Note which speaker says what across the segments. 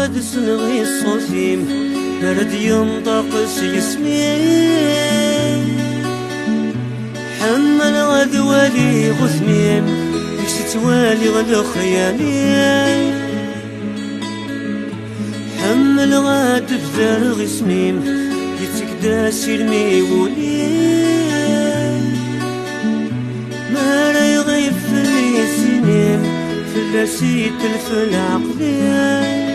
Speaker 1: غاد سنغي الصوتيم نرد ينطق يسمي حمل غاد والي غثميم ديك توالي غد خيالي حمل غاد بذار غسميم جيتك داسي الميولي ما راه يغيب في السنين فلاسي تلف العقلي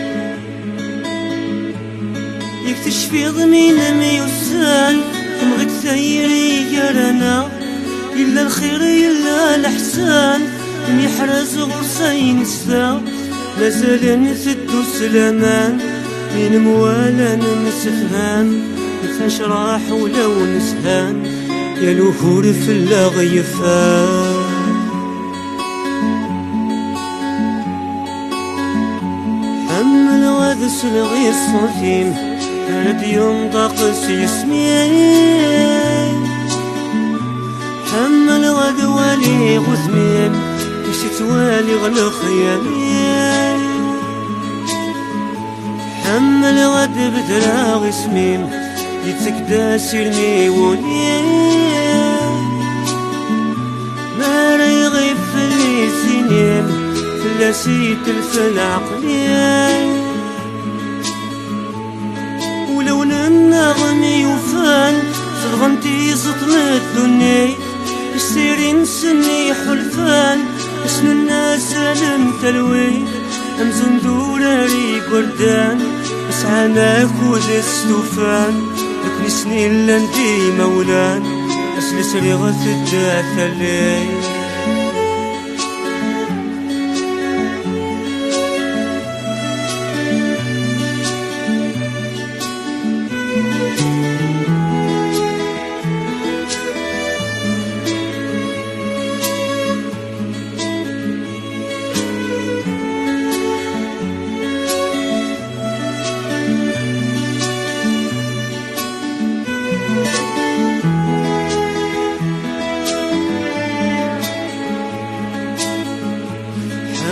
Speaker 1: يكتشفي ضمين ميوسان تمغي تثيري يا رانا إلا الخير إلا الإحسان يحرز غرسين السا مازال نثدو سلامان من موالا نسفهان نفاش راح ولو نسهان يا لوهور في اللاغيفان حمل غاد سلغي الصوتيم رد ينطق يسمين حمل غاد والي غثمين كيش توالي غلو خيالي حمل غاد بدرا غسمين جيتك داسي الميولي ما راه يغيب في السنين فلاسي تلف العقلي ولو النغم يوفان صدغنتي سطم الدنيا السيري نسني حلفان اسم الناس لم تلوي امزون دوراري قردان اسعى ناخذ السوفان لكن سنين لندي مولان اسلس رغث الداث الليل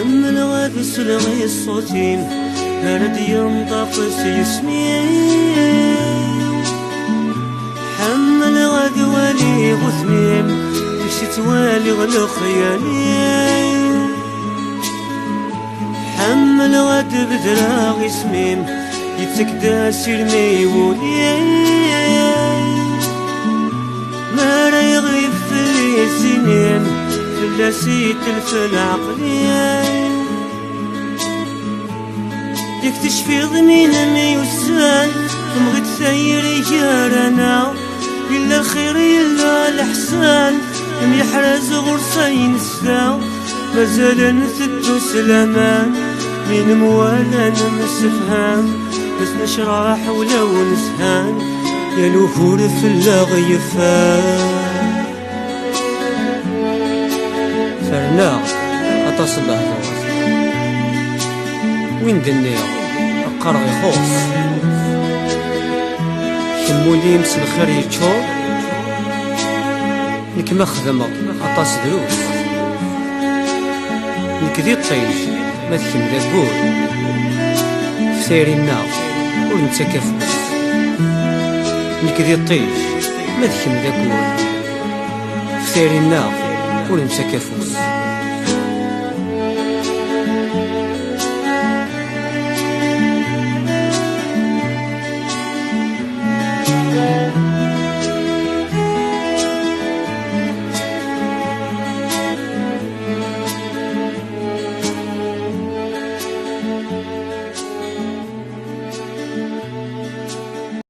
Speaker 1: حمل غاد سلغي الصوتيم رد ينطق يسمين حمل غاد والي غثميم كيش توالي غلو خيالي حمل غاد بدرا غسميم جيتك داسي الميولي ما راه يغيب في السنين فلاسي تلف العقلي يكتشفي ضمين ميوسان تمغي تثيري يا رانا إلا الخير إلا الإحسان يحرز غرسين السا مازال نثدو سلامان من موالا نسفهان بس نشرح ولو نسهان يا لوهور في اللاغيفان فرنا أطاس اللحظات وين دنيا القرغ يخوص كمولي يمس الخير يتشور نك ما خدمة أطاس دروس نك ذي الطيش ما تكم ذا قول فسيري النار ونتكفوس نك ذي الطيش ما تكم ذا قول فسيري النار ونتكفوس